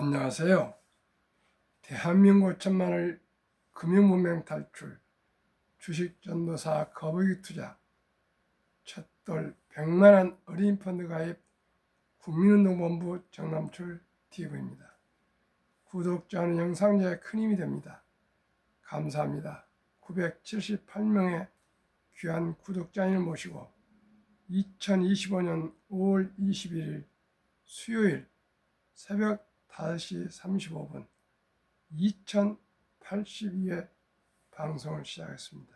안녕하세요. 대한민국 천만을 금융문맹 탈출, 주식전도사 거북이 투자, 첫돌 100만원 어린이 펀드 가입, 국민운동본부 정남출 TV입니다. 구독자는 영상제에 큰 힘이 됩니다. 감사합니다. 978명의 귀한 구독자님을 모시고 2025년 5월 21일 수요일 새벽 5시 35분 2082회 방송을 시작했습니다.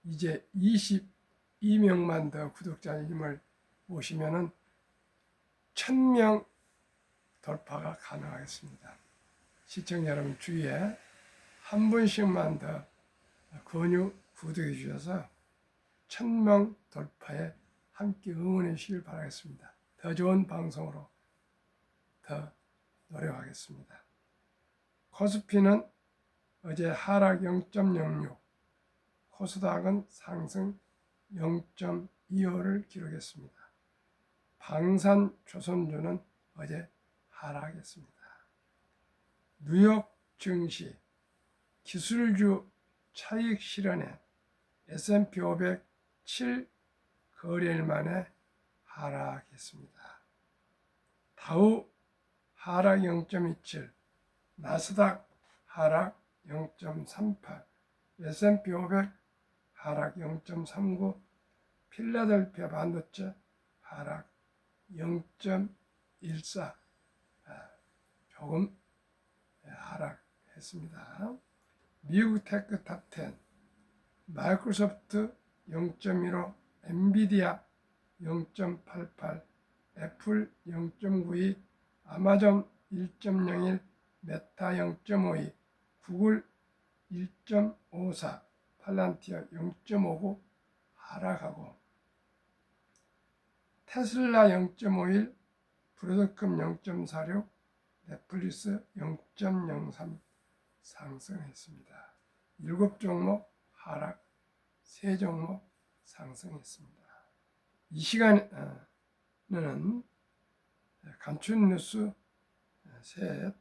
이제 22명만 더 구독자님을 모시면은 1000명 돌파가 가능하겠습니다. 시청자 여러분 주위에 한 분씩만 더 권유 구독해 주셔서 1000명 돌파에 함께 응원해 주시길 바라겠습니다. 더 좋은 방송으로 더 노력하겠습니다. 코스피는 어제 하락 0.06, 코스닥은 상승 0.25를 기록했습니다. 방산조선주는 어제 하락했습니다. 뉴욕 증시 기술주 차익 실현에 S&P 500 7 거래일 만에 하락했습니다. 다우 하락 0.27, 나스닥 하락 0.38, S&P 500 하락 0.39, 필라델피아 반도체 하락 0.14, 조금 하락했습니다. 미국 테크 탑10, 마이크로소프트 0.15, 엔비디아 0.88, 애플 0.92, 아마존 1.01, 메타 0.52, 구글 1.54, 팔란티어 0.59 하락하고 테슬라 0.51, 브로드컴 0.46, 넷플릭스 0.03 상승했습니다. 7종목 하락, 3종목 상승했습니다. 이 시간에는 간추린 뉴스 셋,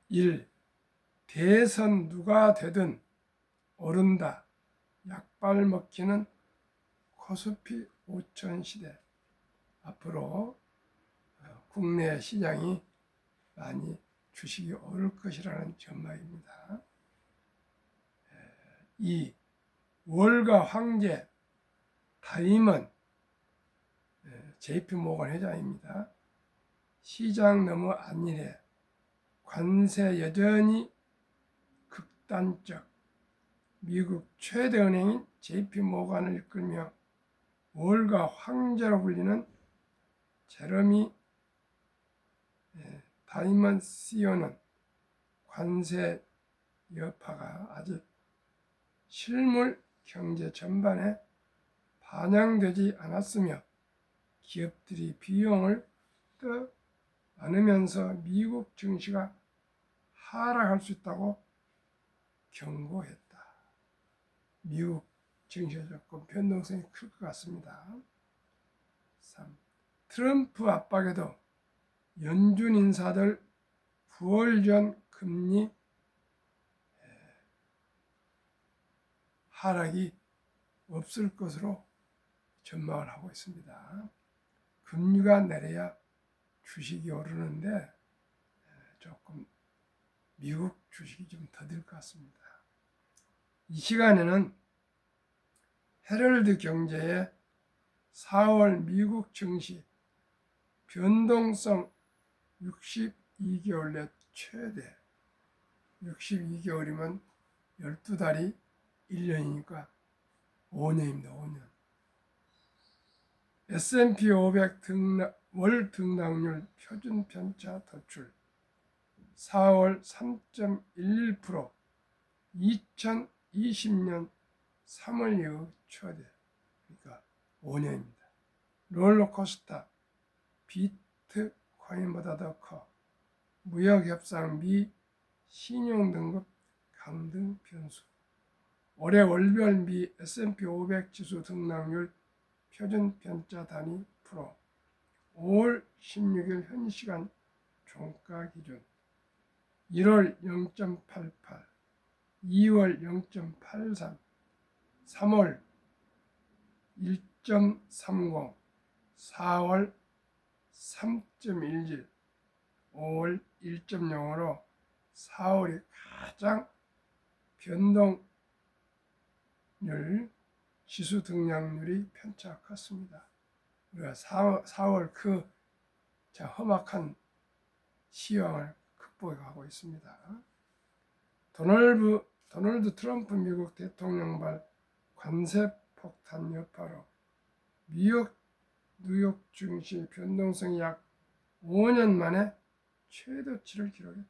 1. 대선 누가 되든 오른다. 약발 먹히는 코스피 5천 시대. 앞으로 국내 시장이 많이 주식이 오를 것이라는 전망입니다. 2. 월가 황제 다임은 JP모건 회장입니다. 시장 너무 안일해. 관세 여전히 극단적. 미국 최대 은행인 JP모건을 이끌며 월가 황제로 불리는 제러미 다이먼 CEO는 관세 여파가 아직 실물 경제 전반에 반영되지 않았으며 기업들이 비용을 떠 안으면서 미국 증시가 하락할 수 있다고 경고했다. 미국 증시가 조금 변동성이 클 것 같습니다. 3. 트럼프 압박에도 연준 인사들 9월 전 금리 하락이 없을 것으로 전망을 하고 있습니다. 금리가 내려야 주식이 오르는데 조금 미국 주식이 좀 더딜 것 같습니다. 이 시간에는 헤럴드 경제의 4월 미국 증시 변동성 62개월 내 최대, 62개월이면 12달이 1년이니까 5년입니다. 5년. S&P 500 월 등락률 표준 편차 도출 4월 3.11%, 2020년 3월 이후 최대, 그러니까 5년입니다. 롤러코스터 비트코인보다 더 커. 무역협상 미 신용등급 강등 변수. 올해 월별 미 S&P 500 지수 등락률 표준 편차 단위 프로. 5월 16일 현 시간 종가 기준 1월 0.88, 2월 0.83, 3월 1.30, 4월 3.11, 5월 1.0으로 4월이 가장 변동률 지수 등락률이 편차가 컸습니다. 우리가 4월 그 험악한 시황을 극복하고 있습니다. 도널드 트럼프 미국 대통령발 관세 폭탄 여파로 뉴욕 증시 변동성이 약 5년 만에 최대치를 기록했다.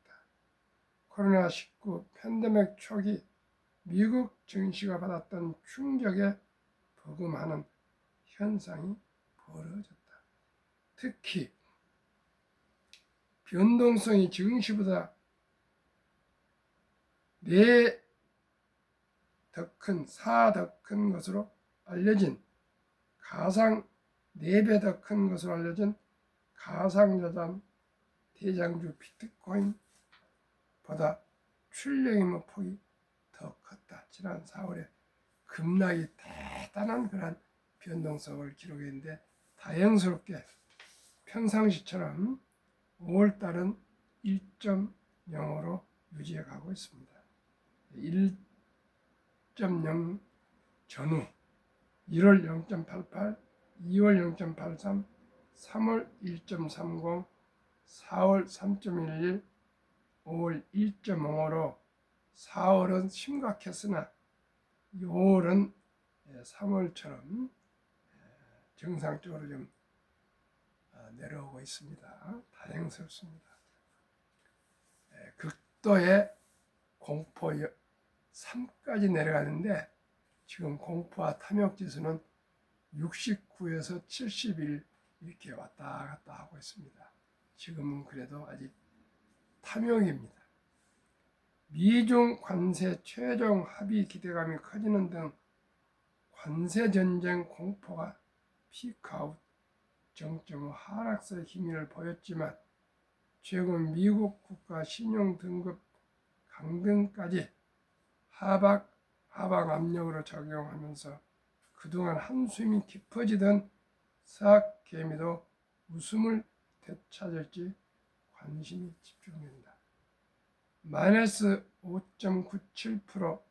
코로나19 팬데믹 초기 미국 증시가 받았던 충격에 버금하는 현상이 벌어졌다. 특히 변동성이 증시보다 4더 큰, 4 더 큰 것으로 알려진 가상 4배 더 큰 것으로 알려진 가상자산 대장주 비트코인보다 출렁임의 폭이 더 컸다. 지난 4월에 급락이 대단한 그런 변동성을 기록했는데 다행스럽게 평상시처럼 5월달은 1.0으로 유지해 가고 있습니다. 1.0 전후 1월 0.88, 2월 0.83, 3월 1.30, 4월 3.11, 5월 1.05로 4월은 심각했으나 5월은 3월처럼 정상적으로 좀 내려오고 있습니다. 다행스럽습니다. 극도의 공포 3까지 내려가는데 지금 공포와 탐욕 지수는 69에서 71 이렇게 왔다 갔다 하고 있습니다. 지금은 그래도 아직 탐욕입니다. 미중 관세 최종 합의 기대감이 커지는 등 관세 전쟁 공포가 피크아웃 정점 하락세의 기미를 보였지만 최근 미국 국가 신용 등급 강등까지 하방 압력으로 작용하면서 그동안 한숨이 깊어지던 서학 개미도 웃음을 되찾을지 관심이 집중된다. 마이너스 5.97%,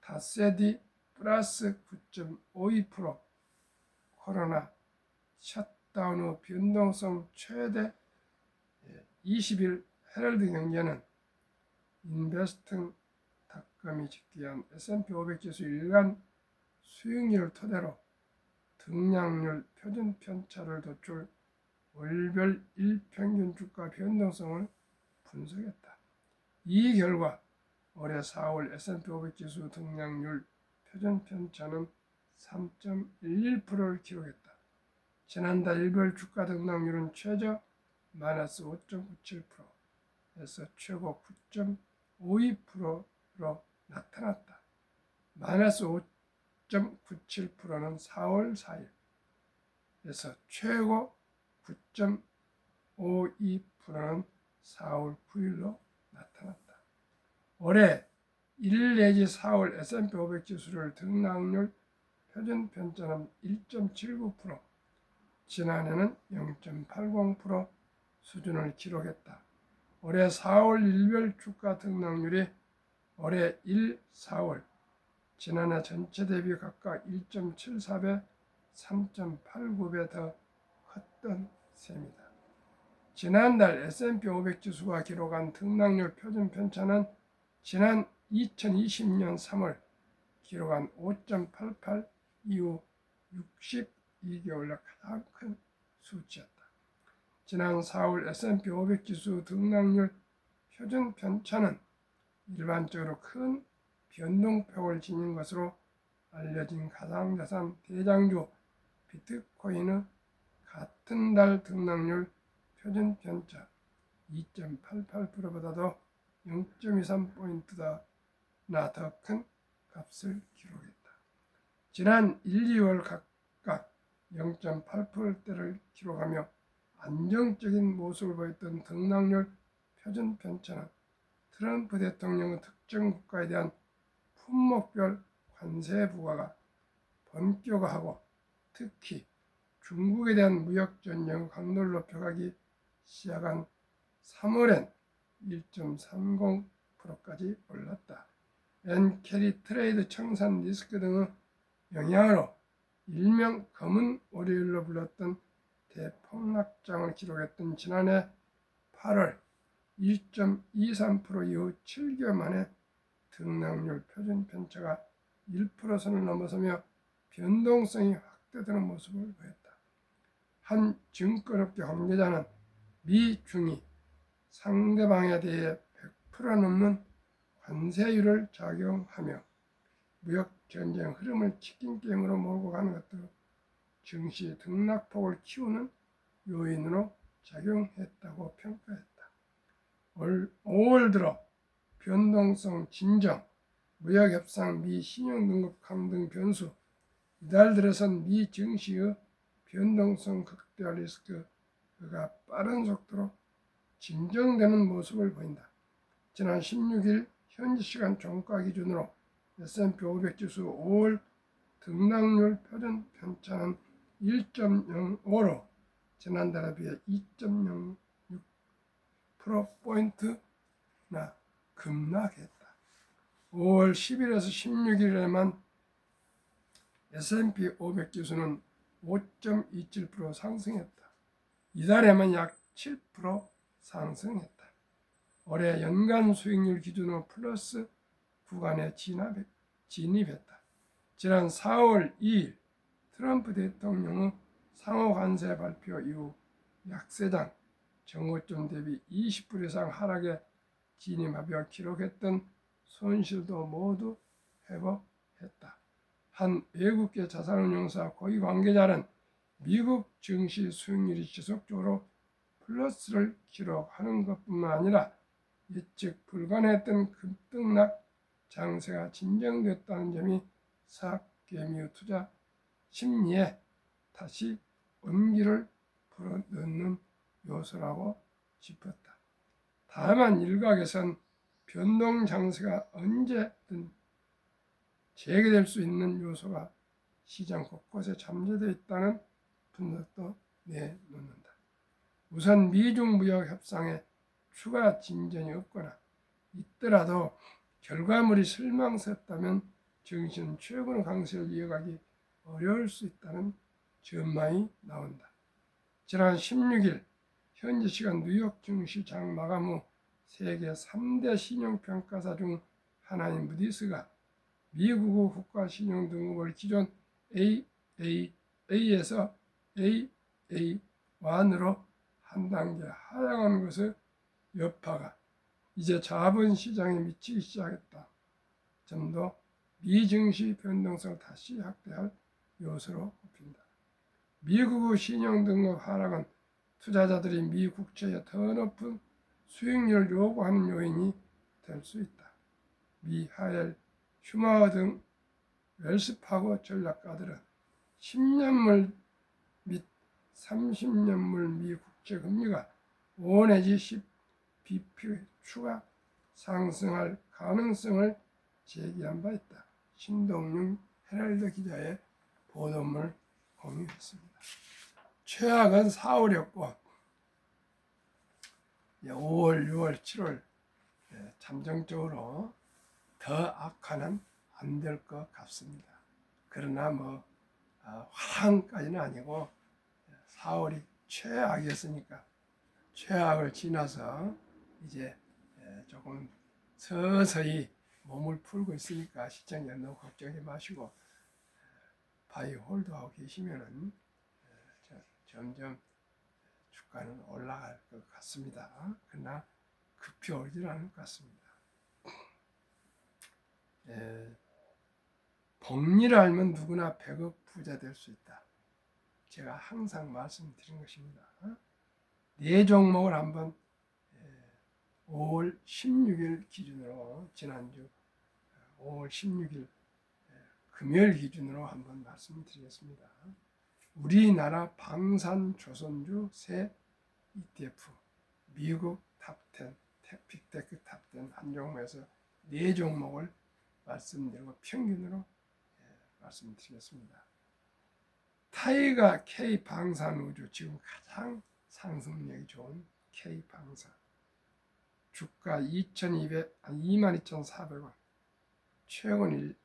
다세디 플러스 9.52%, 코로나 셧다운 후 변동성 최대 20일 헤럴드 경제는 인베스팅닷컴이 집계한 S&P 500 지수 일간 수익률을 토대로 등락률 표준 편차를 도출 월별 일평균 주가 변동성을 분석했다. 이 결과 올해 4월 S&P 500 지수 등락률 표준 편차는 3.11%를 기록했다. 지난달 일별 주가 등락률은 최저 마이너스 5.97%에서 최고 9.52%로 나타났다. 마이너스 5.97%는 4월 4일에서 최고 9.52%는 4월 9일로 나타났다. 올해 1 내지 4월 S&P 500 지수를 등락률 표준 편차는 1.79%, 지난해는 0.80% 수준을 기록했다. 올해 4월 일별 주가 등락률이 올해 1, 4월, 지난해 전체 대비 각각 1.74배, 3.89배 더 컸던 셈이다. 지난달 S&P 500 지수가 기록한 등락률 표준 편차는 지난 2020년 3월 기록한 5.88 이후 62개월날 가장 큰 수치였다. 지난 4월 S&P 500 지수 등락률 표준 편차는 일반적으로 큰 변동폭을 지닌 것으로 알려진 가상자산 대장주 비트코인의 같은 달 등락률 표준 편차 2.88%보다도 0.23포인트나 더 큰 값을 기록했다. 지난 1, 2월 각각 0.8%대를 기록하며 안정적인 모습을 보였던 등락률 표준 편차는 트럼프 대통령의 특정 국가에 대한 품목별 관세 부과가 본격화하고 특히 중국에 대한 무역 전쟁 강도를 높여가기 시작한 3월엔 1.30%까지 올랐다. 엔캐리 트레이드 청산 리스크 등의 영향으로 일명 검은 월요일로 불렸던 대폭락장을 기록했던 지난해 8월 1.23% 이후 7개월 만에 등락률 표준 편차가 1%선을 넘어서며 변동성이 확대되는 모습을 보였다. 한 증권업계 관계자는 미중이 상대방에 대해 100% 넘는 관세율을 적용하며 무역 전쟁 흐름을 치킨 게임으로 몰고 가는 것도 증시 등락폭을 키우는 요인으로 작용했다고 평가했다. 올 5월 들어 변동성 진정, 무역협상, 미 신용등급 강등 변수, 이달 들어선 미 증시의 변동성 극대화 리스크가 빠른 속도로 진정되는 모습을 보인다. 지난 16일 현지 시간 종가 기준으로 S&P 500 지수 5월 등락률 표준 편차는 1.05로 지난달에 비해 2.06%포인트나 급락했다. 5월 10일에서 16일에만 S&P 500 지수는 5.27% 상승했다. 이달에만 약 7% 상승했다. 올해 연간 수익률 기준으로 플러스 구간에 진입했다. 지난 4월 2일 트럼프 대통령의 상호 관세 발표 이후 약세장 정오점 대비 20% 이상 하락에 진입하며 기록했던 손실도 모두 회복했다. 한 외국계 자산운용사 고위 관계자는 미국 증시 수익률이 지속적으로 플러스를 기록하는 것뿐만 아니라 예측 불가능했던 급등락 장세가 진정됐다는 점이 사학개미 투자 심리에 다시 온기를 불어넣는 요소라고 짚었다. 다만 일각에선 변동 장세가 언제든 재개될 수 있는 요소가 시장 곳곳에 잠재되어 있다는 분석도 내놓는다. 우선 미중 무역 협상에 추가 진전이 없거나 있더라도 결과물이 실망스럽다면 증시는 최근의 강세를 이어가기 어려울 수 있다는 전망이 나온다. 지난 16일 현지 시간 뉴욕 증시 장 마감 후 세계 3대 신용평가사 중 하나인 무디스가 미국의 국가신용등급을 기존 AAA에서 AA1으로 한 단계 하향한 것의 여파가 이제 자본시장에 미치기 시작했다. 점도 미증시 변동성을 다시 확대할 요소로 꼽힌다. 미국의 신용등급 하락은 투자자들이 미 국채에 더 높은 수익률을 요구하는 요인이 될 수 있다. 미 하엘, 슈마허 등 웰스파고 전략가들은 10년물 및 30년물 미 국채 금리가 5 내지 10bp 추가 상승할 가능성을 제기한 바 있다. 신동윤 헤럴드 기자의 보도물 공유했습니다. 최악은 4월이었고 5월, 6월, 7월 잠정적으로 더 악화는 안 될 것 같습니다. 그러나 화랑까지는 아니고 4월이 최악이었으니까 최악을 지나서 이제 조금 서서히 몸을 풀고 있으니까 시청자 너무 걱정하지 마시고 바이 홀드하고 계시면은 점점 주가는 올라갈 것 같습니다. 그러나 급히 오르지는 않을 것 같습니다. 복리를 알면 누구나 100억 부자 될 수 있다. 제가 항상 말씀드린 것입니다. 네 종목을 한번 5월 16일 기준으로 지난주 5월 16일 금요일 기준으로 한번 말씀드리겠습니다. 우리나라 방산조선주 세 ETF 미국 탑10 빅테크 탑10 한 종목에서 4종목을 말씀드리고 평균으로 말씀드리겠습니다. 타이가 K방산우주 지금 가장 상승력이 좋은 K방산 주가 22,400원 최근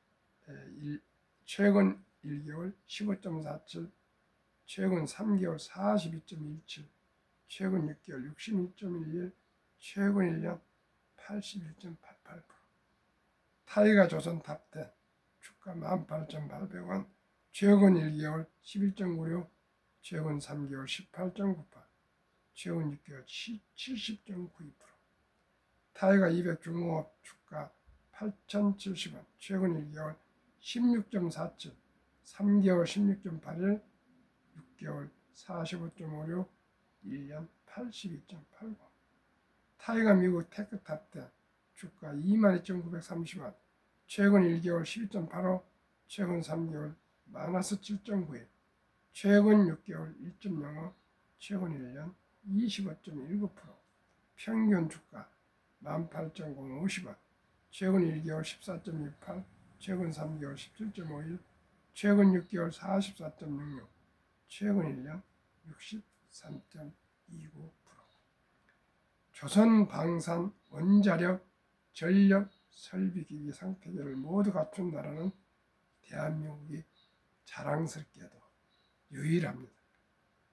1개월 15.47 최근 3개월 42.17 최근 6개월 61.11 최근 1년 81.88% 타이가 조선 탑10 주가 18,800원 최근 1개월 11.96 최근 3개월 18.98 최근 6개월 70.92% 타이가 200 중공업 주가 8,070원 최근 1개월 16.47 3개월 16.81 6개월 45.56 1년 82.80 타이가 미국 테크 탑10 주가 22,930원 최근 1개월 12.85 최근 3개월 마이너스 7.91 최근 6개월 1.05 최근 1년 25.19% 평균 주가 18,050원 최근 1개월 14.68 최근 3개월 17.51 최근 6개월 44.66 최근 1년 63.29% 조선방산 원자력 전력 설비기기 상태계를 모두 갖춘 나라는 대한민국이 자랑스럽게도 유일합니다.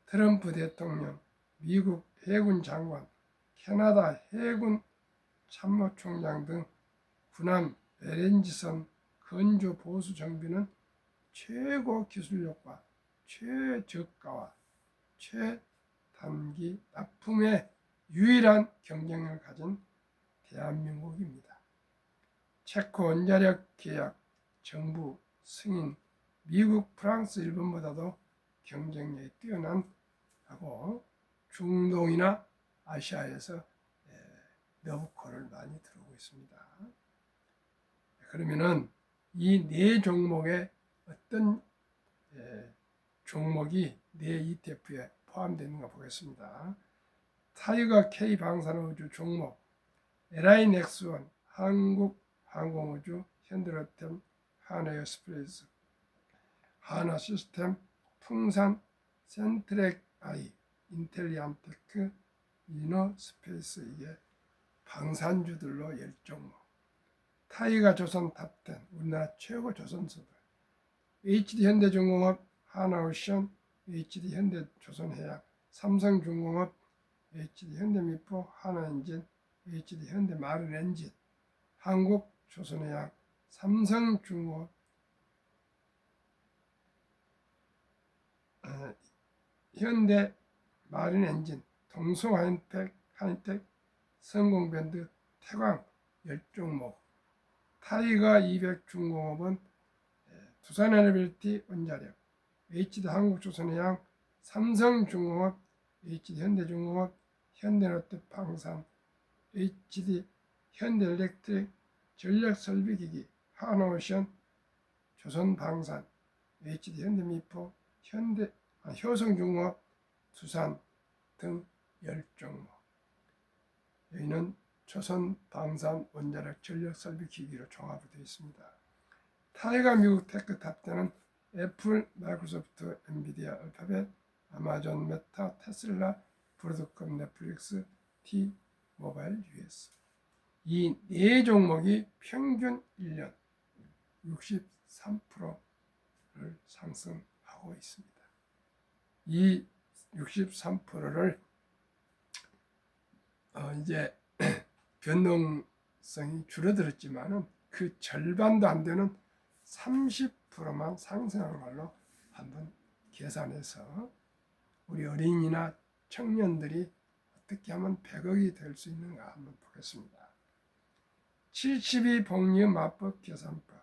트럼프 대통령, 미국 해군 장관, 캐나다 해군 참모총장 등 군함 LNG선 건조 보수 정비는 최고 기술력과 최저가와 최단기 납품의 유일한 경쟁력을 가진 대한민국입니다. 체코 원자력 계약 정부 승인 미국, 프랑스, 일본보다도 경쟁력이 뛰어난 하고 중동이나 아시아에서 너브콜을 많이 들어오고 있습니다. 그러면은 이 네 종목의 어떤 종목이 네 ETF에 포함되는가 보겠습니다. 타이거 K 방산우주 종목, LI넥스원, 한국항공우주, 현대로템, 하나에어스페이스, 하나시스템, 풍산, 센트렉아이, 인텔리안테크, 이너스페이스 이게 방산주들로 10종목. 타이가 조선 탑10 우리나라 최고 조선소들 HD현대중공업, 하나오션, HD현대조선해양, 삼성중공업, HD현대미포, 하나엔진, HD현대마린엔진, 한국조선해양, 삼성중공업, 현대마린엔진, 동성하이텍, 성공밴드, 태광 10종목. 타이거 200 중공업은 두산에너빌티 원자력, HD한국조선해양, 삼성중공업, HD현대중공업, 현대롯데방산, HD현대엘렉트릭, 전력설비기기, 하나오션, 조선방산, HD현대미포, 효성중공업, 두산 등 10종목. 여기는 조선방산 원자력 전력설비기기로 종합이 되어 있습니다. 타이거 미국 테크 탑10은 애플, 마이크로소프트, 엔비디아, 알파벳, 아마존, 메타, 테슬라, 브로드컴, 넷플릭스, T-모바일, US. 이 네 종목이 평균 1년 63%를 상승하고 있습니다. 이 63%를 이제 변동성이 줄어들었지만은 그 절반도 안 되는 30%만 상승한 걸로 한번 계산해서 우리 어린이나 청년들이 어떻게 하면 100억이 될 수 있는가 한번 보겠습니다. 72 복리 맞법 계산법,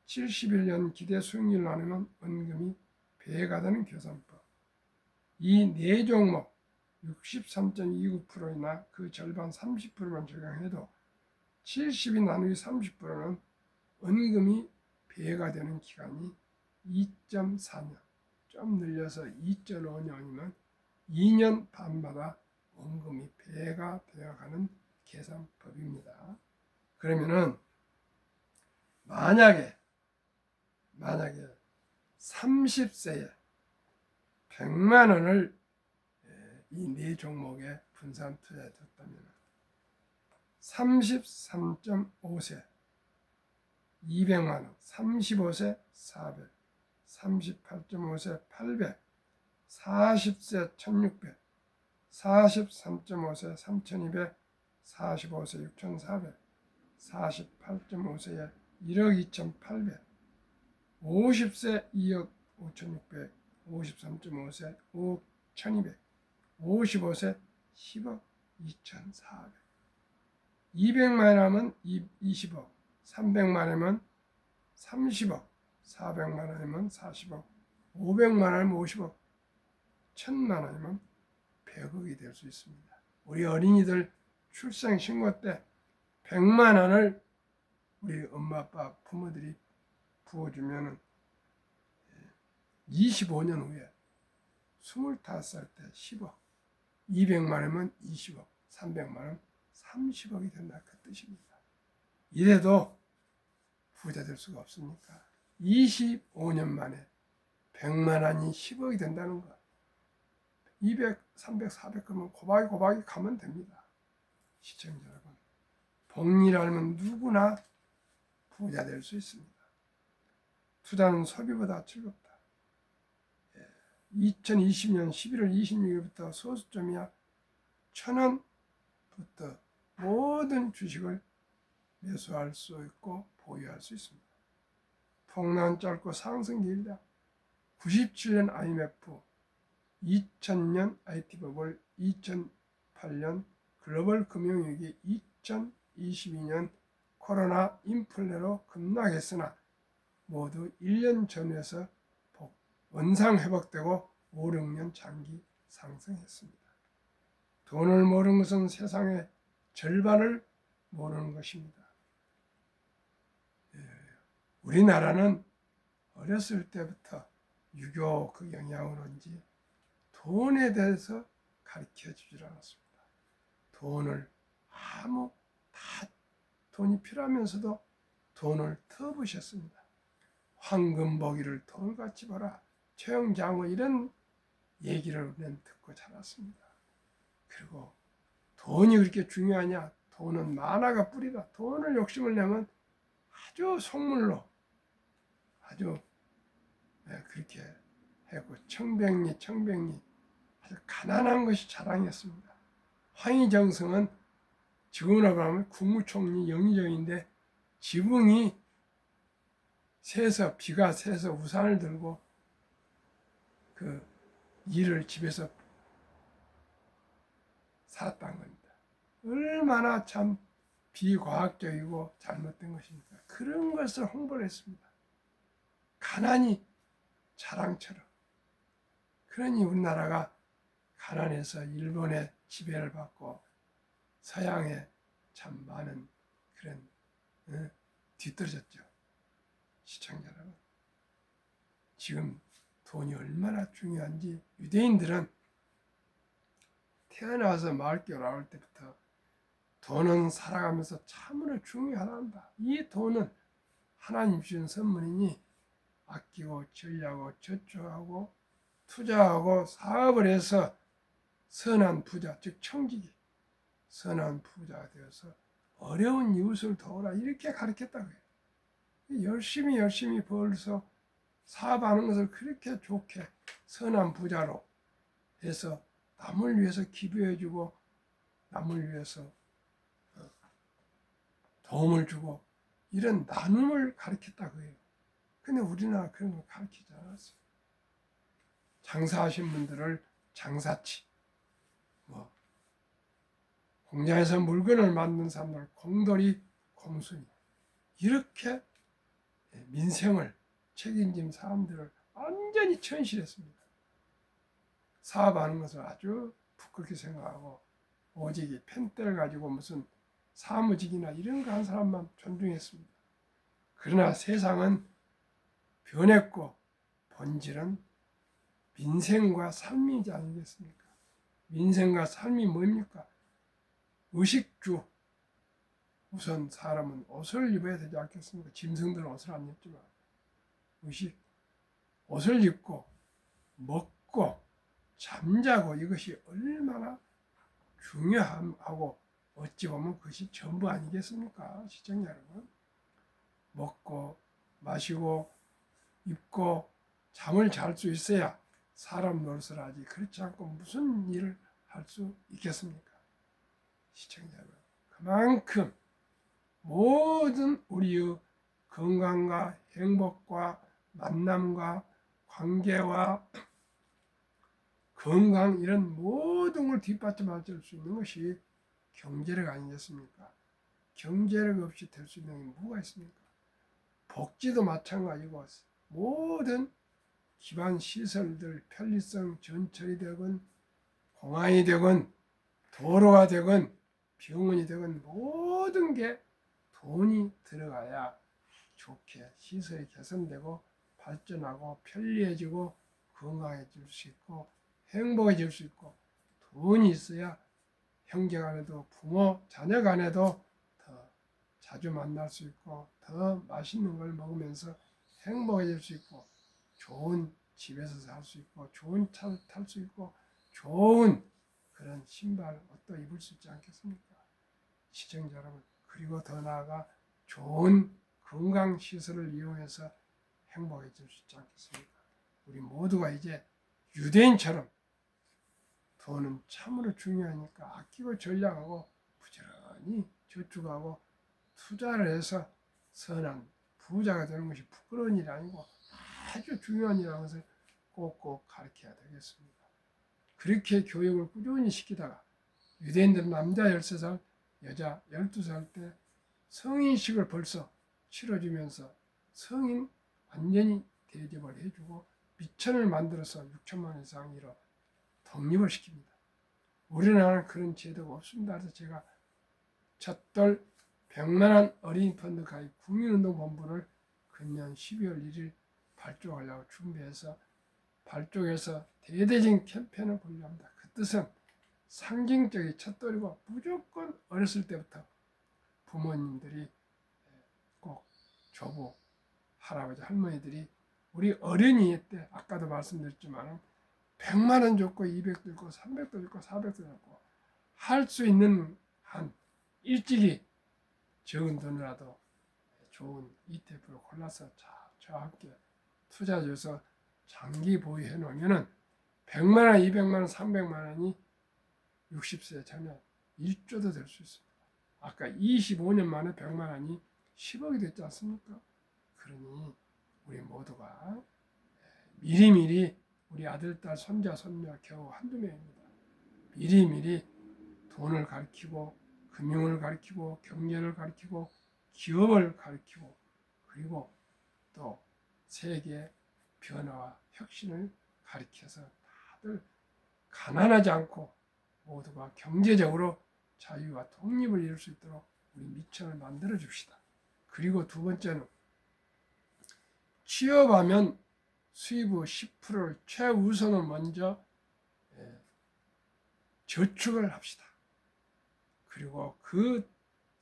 71년 기대 수익률 나누면 원금이 배가 되는 계산법. 이 네 종목 63.29%이나 그 절반 30%만 적용해도 70이 나누기 30%는 원금이 배가 되는 기간이 2.4년, 좀 늘려서 2.5년이면 2년 반마다 원금이 배가 되어가는 계산법입니다. 그러면은 만약에 30세에 100만 원을 이 네 종목에 분산 투자해 줬다면 33.5세 200만 원, 35세 400, 38.5세 800, 40세 1600, 43.5세 3200, 45세 6400, 48.5세에 1억 2800, 50세 2억 5600, 53.5세 5억 1200, 55세 10억 2400, 200만 원이면 20억, 300만 원이면 30억, 400만 원이면 40억, 500만 원이면 50억, 1000만 원이면 100억이 될 수 있습니다. 우리 어린이들 출생 신고 때 100만 원을 우리 엄마 아빠 부모들이 부어주면 25년 후에 25살 때 10억, 200만 원이면 20억, 300만 원 30억이 된다 그 뜻입니다. 이래도 부자 될 수가 없습니까? 25년 만에 100만 원이 10억이 된다는 거. 200, 300, 400 그러면 고박이 가면 됩니다. 시청자 여러분, 복리를 알면 누구나 부자 될 수 있습니다. 투자는 소비보다 즐겁다. 2020년 11월 26일부터 소수점이야 1,000원부터 모든 주식을 매수할 수 있고 보유할 수 있습니다. 폭락 짧고 상승 길다. 97년 IMF, 2000년 IT버블, 2008년 글로벌 금융위기, 2022년 코로나 인플레로 급락했으나 모두 1년 전에서 원상 회복되고 5, 6년 장기 상승했습니다. 돈을 모르는 것은 세상의 절반을 모르는 것입니다. 우리나라는 어렸을 때부터 유교 그 영향으로인지 돈에 대해서 가르쳐 주질 않았습니다. 돈을 다 돈이 필요하면서도 돈을 터부셨습니다. 황금보기를 돌같이 봐라, 최영장어 이런 얘기를 우리는 듣고 자랐습니다. 그리고 돈이 그렇게 중요하냐? 돈은 만화가 뿌리다. 돈을 욕심을 내면 아주 속물로 아주 그렇게 했고 청백리 아주 가난한 것이 자랑이었습니다. 황희정성은 지금으로 가면 국무총리 영의정인데 지붕이 새서 비가 새서 우산을 들고 그 일을 집에서 살았다는 겁니다. 얼마나 참 비과학적이고 잘못된 것입니까? 그런 것을 홍보를 했습니다. 가난이 자랑처럼. 그러니 우리나라가 가난해서 일본의 지배를 받고 서양에 참 많은 그런 뒤떨어졌죠. 시청자 여러분, 지금 돈이 얼마나 중요한지 유대인들은 태어나서 마을교 나올 때부터 돈은 살아가면서 참으로 중요하단다. 이 돈은 하나님 주신 선물이니 아끼고 전리하고 저축하고 투자하고 사업을 해서 선한 부자, 즉 청지기, 선한 부자가 되어서 어려운 이웃을 도우라 이렇게 가르쳤다고 해요. 열심히 벌어서 사업하는 것을 그렇게 좋게 선한 부자로 해서 남을 위해서 기부해주고 남을 위해서 도움을 주고 이런 나눔을 가르쳤다고 해요. 근데 우리나라 그런 걸 가르치지 않았어요. 장사하신 분들을 장사치, 공장에서 물건을 만든 사람들 공돌이, 공순이 이렇게 민생을 책임진 사람들을 완전히 천실했습니다. 사업하는 것을 아주 부끄럽게 생각하고 오직 이 펜대를 가지고 무슨 사무직이나 이런 거 한 사람만 존중했습니다. 그러나 세상은 변했고 본질은 민생과 삶이지 아니겠습니까? 민생과 삶이 뭡니까? 의식주. 우선 사람은 옷을 입어야 되지 않겠습니까? 짐승들은 옷을 안 입지만 의식, 옷을 입고 먹고 잠자고 이것이 얼마나 중요하고 어찌 보면 그것이 전부 아니겠습니까? 시청자 여러분. 먹고 마시고 입고 잠을 잘 수 있어야 사람 노릇을 하지 그렇지 않고 무슨 일을 할 수 있겠습니까? 시청자 여러분. 그만큼 모든 우리의 건강과 행복과 만남과 관계와 건강 이런 모든 걸 뒷받침할 수 있는 것이 경제력 아니겠습니까? 경제력 없이 될 수 있는 게 뭐가 있습니까? 복지도 마찬가지고 모든 기반 시설들 편리성 전철이 되건 공항이 되건 도로가 되건 병원이 되건 모든 게 돈이 들어가야 좋게 시설이 개선되고 발전하고 편리해지고 건강해질 수 있고 행복해질 수 있고 돈이 있어야 형제 간에도 부모 자녀 간에도 더 자주 만날 수 있고 더 맛있는 걸 먹으면서 행복해질 수 있고 좋은 집에서 살 수 있고 좋은 차를 탈 수 있고 좋은 그런 신발 옷도 입을 수 있지 않겠습니까? 시청자 여러분. 그리고 더 나아가 좋은 건강시설을 이용해서 행복해질 수 있지 않겠습니까? 우리 모두가 이제 유대인처럼 돈은 참으로 중요하니까 아끼고 전략하고 부지런히 저축하고 투자를 해서 선한 부자가 되는 것이 부끄러운 일이 아니고 아주 중요한 일이라는 것을 꼭꼭 가르쳐야 되겠습니다. 그렇게 교육을 꾸준히 시키다가 유대인들은 남자 13살, 여자 12살 때 성인식을 벌써 치러주면서 성인 완전히 대접을 해주고 미천을 만들어서 6천만 원 이상 이로 독립을 시킵니다. 우리나라는 그런 제도가 없습니다. 그래서 제가 첫돌 100만 원 어린이 펀드 가입 국민운동본부를 금년 12월 1일 발족하려고 준비해서 발족해서 대대적인 캠페인을 벌려고 합니다. 그 뜻은 상징적인 첫돌이고 무조건 어렸을 때부터 부모님들이 꼭 조부, 할아버지, 할머니들이 우리 어린이 때 아까도 말씀드렸지만 100만 원 줬고 200도 줬고 300도 줬고 400도 줬고 할 수 있는 한 일찍이 적은 돈이라도 좋은 ETF를 골라서 저와 함께 투자해서 장기 보유해 놓으면 100만 원, 200만 원, 300만 원이 60세 전에 1조도 될 수 있습니다. 아까 25년 만에 100만 원이 10억이 됐지 않습니까? 그러니 우리 모두가 미리미리 우리 아들, 딸, 손자, 손녀 겨우 한두 명입니다. 미리미리 돈을 가르치고 금융을 가르치고 경제를 가르치고 기업을 가르치고 그리고 또 세계 변화와 혁신을 가르쳐서 다들 가난하지 않고 모두가 경제적으로 자유와 독립을 이룰 수 있도록 우리 미천을 만들어 줍시다. 그리고 두 번째는 취업하면 수입의 10%를 최우선으로 먼저 저축을 합시다. 그리고 그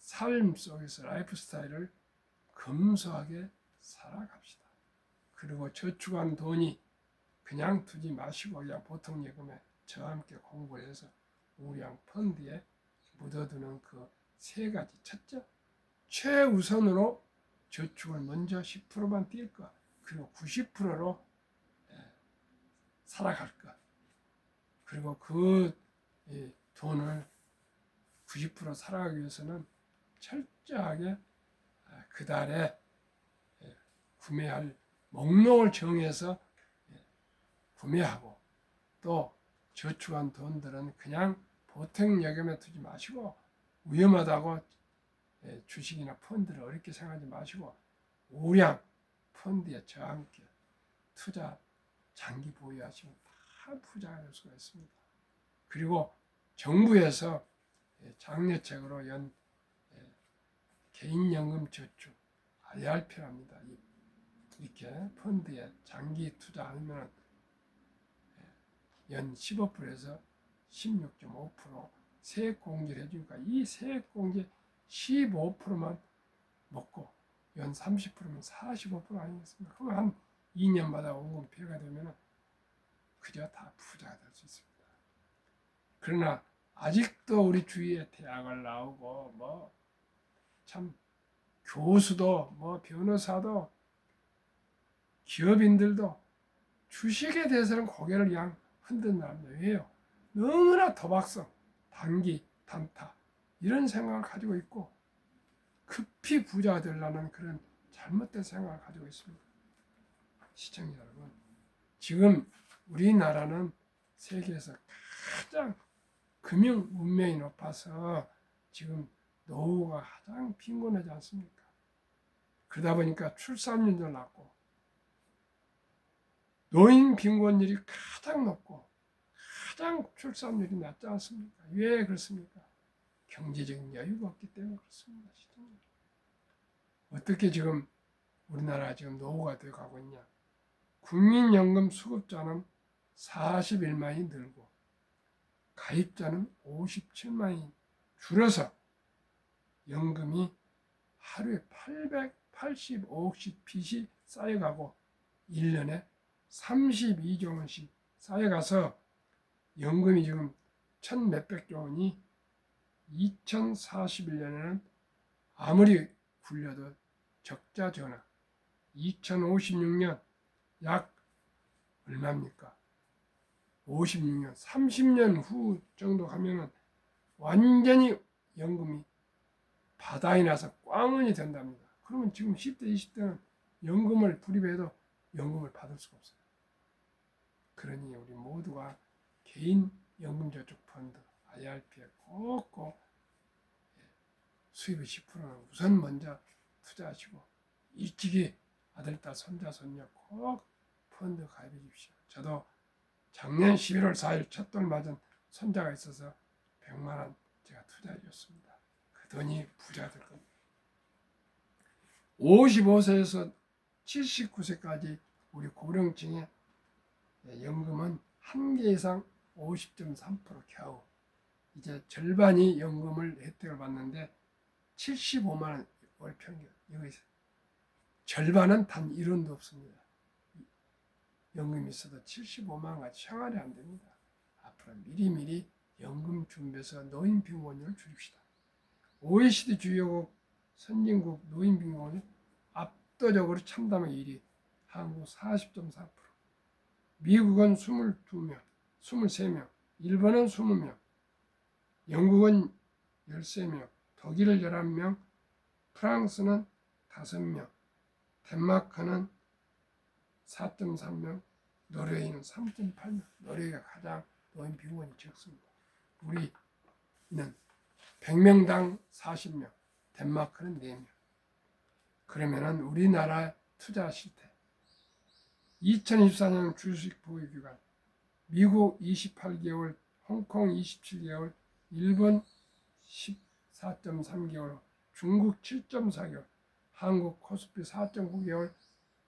삶 속에서 라이프 스타일을 검소하게 살아갑시다. 그리고 저축한 돈이 그냥 두지 마시고 그냥 보통 예금에 저와 함께 공부를 해서 우량 펀드에 묻어두는 그 세 가지. 첫째, 최우선으로 저축을 먼저 10%만 뛸 것. 그리고 90%로 살아갈 것. 그리고 그 돈을 90% 살아가기 위해서는 철저하게 그 달에 구매할 목록을 정해서 구매하고 또 저축한 돈들은 그냥 보통 예금에 두지 마시고 위험하다고 주식이나 펀드를 어렵게 생각하지 마시고 우량 펀드에 저와 함께 투자 장기 보유하시면 다 부자가 될 수가 있습니다. 그리고 정부에서 장려책으로 연 개인연금 저축 IRP랍니다. 이렇게 펀드에 장기 투자하면 연 15%에서 16.5% 세액공제를 해주니까 이 세액공제 15%만 먹고 연 30%면 45% 아니겠습니까? 그럼 한 2년마다 원금폐가 되면 그저 다 부자가 될 수 있습니다. 그러나 아직도 우리 주위에 대학을 나오고 뭐 참 교수도 뭐 변호사도 기업인들도 주식에 대해서는 고개를 그냥 흔든답니다. 왜요? 너무나 도박성, 단기, 단타 이런 생각을 가지고 있고 급히 부자가 되려는 그런 잘못된 생각을 가지고 있습니다. 시청자 여러분, 지금 우리나라는 세계에서 가장 금융 문명이 높아서 지금 노후가 가장 빈곤하지 않습니까? 그러다 보니까 출산율도 낮고 노인 빈곤율이 가장 높고 가장 출산율이 낮지 않습니까? 왜 그렇습니까? 경제적인 여유가 없기 때문에 그렇습니다. 어떻게 지금 우리나라가 지금 노후가 되어 가고 있냐? 국민연금 수급자는 41만이 늘고 가입자는 57만이 줄어서 연금이 하루에 885억씩 빚이 쌓여가고 1년에 32조 원씩 쌓여가서 연금이 지금 1,몇백조 원이 2041년에는 아무리 굴려도 적자 전환 2056년 약 얼마입니까? 56년, 30년 후 정도 가면은 완전히 연금이 바다에 나서 꽝원이 된답니다. 그러면 지금 10대, 20대는 연금을 불입해도 연금을 받을 수가 없어요. 그러니 우리 모두가 개인 연금저축펀드 IRP에 꼭꼭 수입의 10%는 우선 먼저 투자하시고 일찍이 아들, 딸, 손자, 손녀 꼭 펀드 가입해 주십시오. 저도 작년 11월 4일 첫 돌 맞은 손자가 있어서 100만 원 제가 투자해 줬습니다. 그 돈이 부자 될 겁니다. 55세에서 79세까지 우리 고령층의 연금은 한 개 이상 50.3% 겨우 이제 절반이 연금을 혜택을 받는데 75만 원 월 평균 여기서 절반은 단 1원도 없습니다. 연금이 있어도 75만 원 같이 생활이 안 됩니다. 앞으로 미리미리 연금 준비해서 노인 빈곤율을 줄입시다. OECD 주요국 선진국 노인 빈곤율 압도적으로 참담하게 1위, 한국 40.4%, 미국은 22명, 23명, 일본은 20명, 영국은 13명, 독일은 11명, 프랑스는 5명, 덴마크는 4.3명, 노르웨이는 3.8명. 노르웨이가 가장 노인 빈곤이 적습니다. 우리는 100명당 40명, 덴마크는 4명. 그러면은 우리나라 투자하실 때 2024년 주식 보유기간 미국 28개월, 홍콩 27개월, 일본 14.3개월, 중국 7.4개월, 한국 코스피 4.9개월,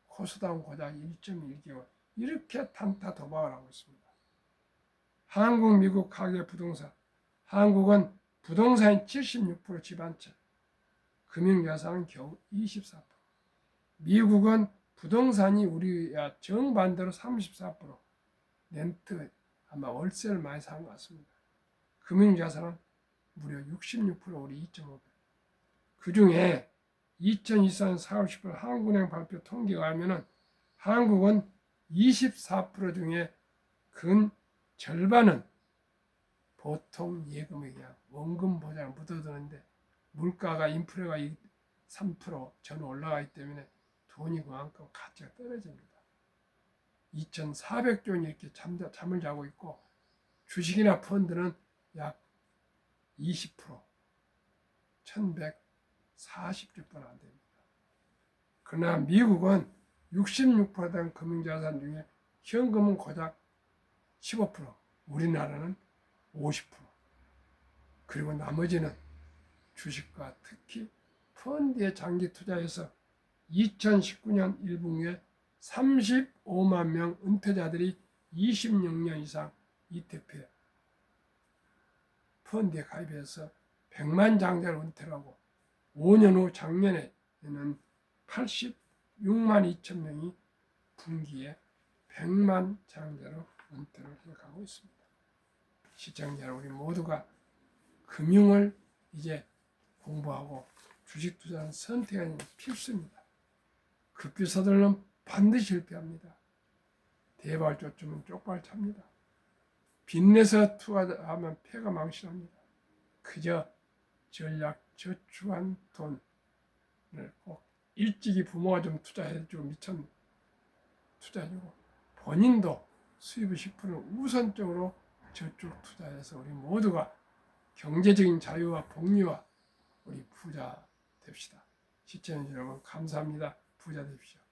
코스닥 고작 1.1개월 이렇게 단타 도박을 하고 있습니다. 한국, 미국 가계 부동산, 한국은 부동산이 76% 집안채, 금융자산은 겨우 24%, 미국은 부동산이 우리야 정반대로 34%, 렌트 아마 월세를 많이 산 것 같습니다. 금융자산은 무려 66% 우리 2.5배. 그 중에 2024년 4월 10일 한국은행 발표 통계가 하면은 한국은 24% 중에 근 절반은 보통 예금에 그냥 원금 보장을 묻어두는데 물가가 인플레가 3% 전 올라가기 때문에 돈이 그만큼 가치가 떨어집니다. 2,400조 원이 이렇게 잠을 자고 있고 주식이나 펀드는 약 20% 1,140조 원 안 됩니다. 그러나 미국은 66%된 금융자산 중에 현금은 고작 15%, 우리나라는 50%. 그리고 나머지는 주식과 특히 펀드에 장기 투자해서 2019년 1분기에 35만 명 은퇴자들이 26년 이상 ETF에 펀드에 가입해서 100만 장자를 은퇴를 하고 5년 후 작년에는 86만 2천 명이 분기에 100만 장자로 은퇴를 해가고 있습니다. 시청자 여러분, 우리 모두가 금융을 이제 공부하고 주식 투자는 선택이 아니라 필수입니다. 급기 서들는 반드시 실패합니다. 대발 쫓으면 쪽발 찹니다. 빚내서 투자하면 패가 망신합니다. 그저 전략 저축한 돈을 꼭 일찍이 부모가 좀 투자해주고 미천 투자해주고 본인도 수입의 10%를 우선적으로 저축 투자해서 우리 모두가 경제적인 자유와 복리와 우리 부자 됩시다. 시청자 여러분 감사합니다. 부자 되십시오.